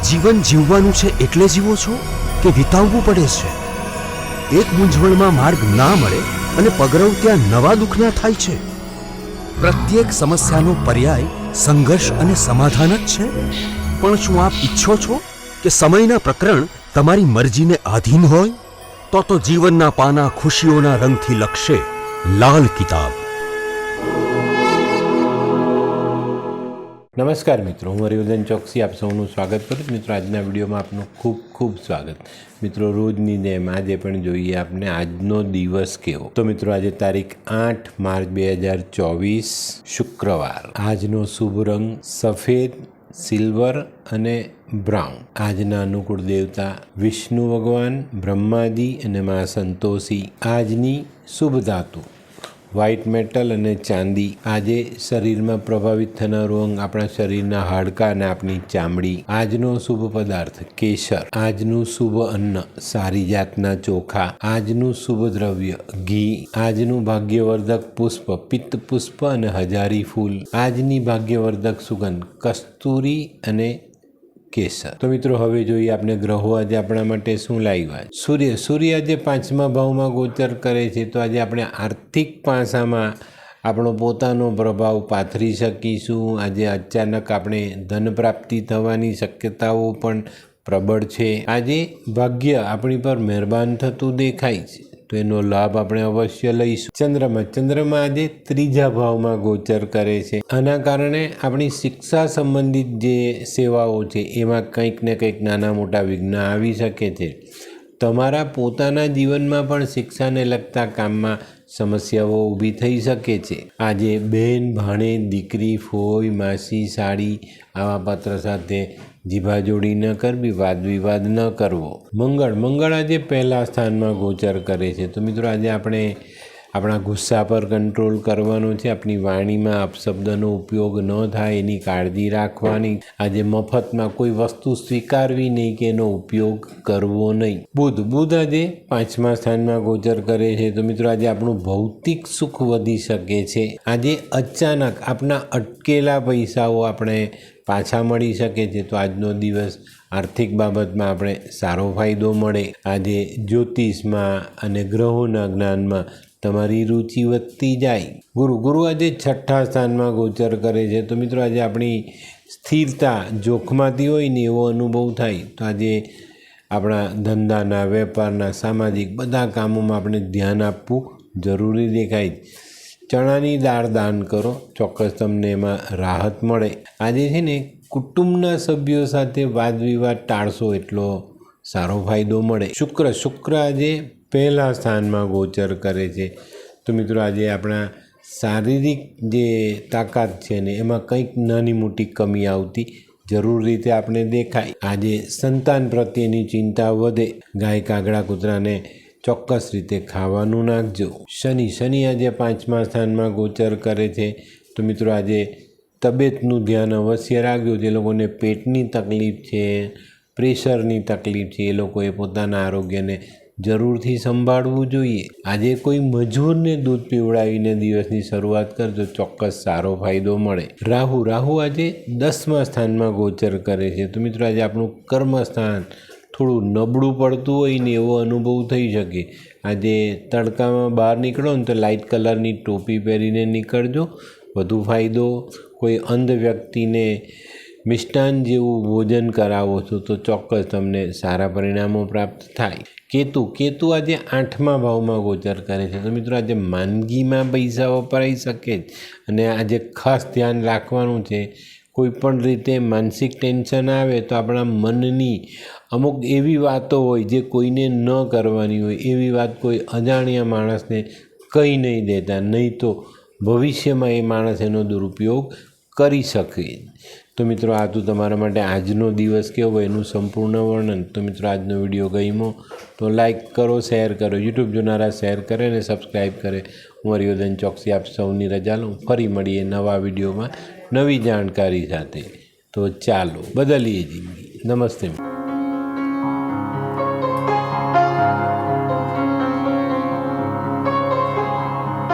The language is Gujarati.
જીવન જીવવાનું છે એટલે જીવો છો કે વિતાવવું પડે છે? એક મૂંઝવણમાં માર્ગ ના મળે અને પગરવ ત્યાં નવા દુઃખના થાય છે. પ્રત્યેક સમસ્યાનો પર્યાય સંઘર્ષ અને સમાધાન જ છે. પણ શું આપ ઈચ્છો છો કે સમયના પ્રકરણ તમારી મરજીને આધીન હોય? તો જીવનના પાના ખુશીઓના રંગથી લખશે લાલ કિતાબ. નમસ્કાર મિત્રો, હું હરિવર્ધન ચોકસી આપ સૌનું સ્વાગત કરું છું. મિત્રો, આજના વિડીયોમાં આપનું ખૂબ ખૂબ સ્વાગત. મિત્રો, રોજની જેમ આજે પણ જોઈએ આપણે આજનો દિવસ કેવો. તો મિત્રો, આજે તારીખ 8 માર્ચ 2024 શુક્રવાર. આજનો શુભ રંગ સફેદ, સિલ્વર અને બ્રાઉન. આજના અનુકૂળ દેવતા વિષ્ણુ ભગવાન, બ્રહ્માજી અને મા સંતોષી. આજની શુભ ધાતુ વ્હાઇટ મેટલ અને ચાંદી. આજે શરીરમાં પ્રભાવિત થનારો અંગ આપણા શરીરના હાડકાં અને આપણી ચામડી. આજનો શુભ પદાર્થ કેસર. આજનું શુભ અન્ન સારી જાતના ચોખા. આજનું શુભ દ્રવ્ય ઘી. આજનું ભાગ્યવર્ધક પુષ્પ પિત્ત પુષ્પ અને હજારી ફૂલ. આજની ભાગ્યવર્ધક સુગંધ કસ્તુરી અને કેસર. તો મિત્રો, હવે જોઈએ આપણે ગ્રહો આજે આપણા માટે શું લાવ્યા. સૂર્ય આજે 5મા ભાવમાં ગોચર કરે છે. તો આજે આપણે આર્થિક પાસામાં આપણો પોતાનો પ્રભાવ પાથરી શકીશું. આજે અચાનક આપણે ધન પ્રાપ્તિ થવાની શક્યતાઓ પણ પ્રબળ છે. આજે ભાગ્ય આપણી પર મહેરબાન થતું દેખાય છે, તો એનો લાભ આપણે અવશ્ય લઈશું. ચંદ્રમા આજે 3જા ભાવમાં ગોચર કરે છે. આના કારણે આપણી શિક્ષા સંબંધિત જે સેવાઓ છે એમાં કંઈક ને કંઈક નાના મોટા વિઘ્ન આવી શકે છે. તમારા પોતાના જીવનમાં પણ શિક્ષાને લગતા કામમાં સમસ્યાઓ ઊભી થઈ શકે છે. આજે બહેન, ભાણે, દીકરી, ફોઈ, માસી, સાડી આવા પાત્ર સાથે જીભાજોડી ન કરવી, વાદ વિવાદ ન કરવો. મંગળ આજે 1લા સ્થાનમાં ગોચર કરે છે. તો મિત્રો, આજે આપણે આપણા ગુસ્સા પર કંટ્રોલ કરવાનો છે. આપણી વાણીમાં અપશબ્દનો ઉપયોગ ન થાય એની કાળજી રાખવાની. આજે મફતમાં કોઈ વસ્તુ સ્વીકારવી નહીં કે એનો ઉપયોગ કરવો નહીં. બુધ આજે 5મા સ્થાનમાં ગોચર કરે છે. તો મિત્રો, આજે આપણું ભૌતિક સુખ વધી શકે છે. આજે અચાનક આપણા અટકેલા પૈસાઓ આપણે પાછા મળી શકે છે. તો આજનો દિવસ આર્થિક બાબતમાં આપણે સારો ફાયદો મળે. આજે જ્યોતિષમાં અને ગ્રહોના જ્ઞાનમાં તમારી રુચિ વધતી જાય. ગુરુ આજે 6ઠા સ્થાનમાં ગોચર કરે છે. તો મિત્રો, આજે આપણી સ્થિરતા જોખમાતી હોય ને એવો અનુભવ થાય. તો આજે આપણા ધંધાના, વેપારના, સામાજિક બધા કામોમાં આપણે ધ્યાન આપવું જરૂરી દેખાય. ચણાની દાળ દાન કરો, ચોક્કસ તમને એમાં રાહત મળે. આજે છે ને કુટુંબના સભ્યો સાથે વાદ વિવાદ ટાળશો એટલો સારો ફાયદો મળે. શુક્ર આજે 1લા સ્થાનમાં ગોચર કરે છે. તો મિત્રો, આજે આપણા શારીરિક જે તાકાત છે ને એમાં કંઈક નાની મોટી કમી આવતી જરૂર રીતે આપણે દેખાય. આજે સંતાન પ્રત્યેની ચિંતા વધે. ગાય, કાગડા, કૂતરાને ચોક્કસ રીતે ખાવાનું નાખજો. શનિ આજે 5મા સ્થાનમાં ગોચર કરે છે. તો મિત્રો, આજે તબિયતનું ધ્યાન અવશ્ય રાખજો. જે લોકોને પેટની તકલીફ છે, પ્રેશરની તકલીફ છે, એ લોકોએ પોતાના આરોગ્યને જરૂરથી સંભાળવું જોઈએ. આજે કોઈ મજૂરને દૂધ પીવડાવીને દિવસની શરૂઆત કરજો, ચોક્કસ સારો ફાયદો મળે. રાહુ આજે 10મા સ્થાનમાં ગોચર કરે છે. તો મિત્રો, આજે આપણું કર્મસ્થાન થોડું નબળું પડતું હોય ને એવો અનુભવ થઈ શકે. આજે તડકામાં બહાર નીકળો ને તો લાઇટ કલરની ટોપી પહેરીને નીકળજો, વધુ ફાયદો. કોઈ અંધ વ્યક્તિને મિષ્ટાન જેવું ભોજન કરાવો છો તો ચોક્કસ તમને સારા પરિણામો પ્રાપ્ત થાય. કેતુ આજે 8મા ભાવમાં ગોચર કરે છે. તો મિત્રો, આજે માંદગીમાં પૈસા વપરાઈ શકે જ. અને આજે ખાસ ધ્યાન રાખવાનું છે, કોઈ પણ રીતે માનસિક ટેન્શન આવે તો આપણા મનની અમુક એવી વાતો હોય જે કોઈને ન કરવાની હોય, એવી વાત કોઈ અજાણ્યા માણસને કહી નહીં દેતા, નહીં તો ભવિષ્યમાં એ માણસ એનો દુરુપયોગ કરી શકે. તો મિત્રો, આ તો તમારા માટે આજનો દિવસ કેવો હોય એનું સંપૂર્ણ વર્ણન. તો મિત્રો, આજનો વિડીયો ગમ્યો તો લાઈક કરો, શેર કરો. યુટ્યુબ જોનારા શેર કરે અને સબસ્ક્રાઈબ કરે. હું હરિવર્ધન ચોકસી આપ સૌની રજા લઉં. ફરી મળીએ નવા વિડીયોમાં નવી જાણકારી સાથે. તો ચાલો બદલીએ જિંદગી. નમસ્તે.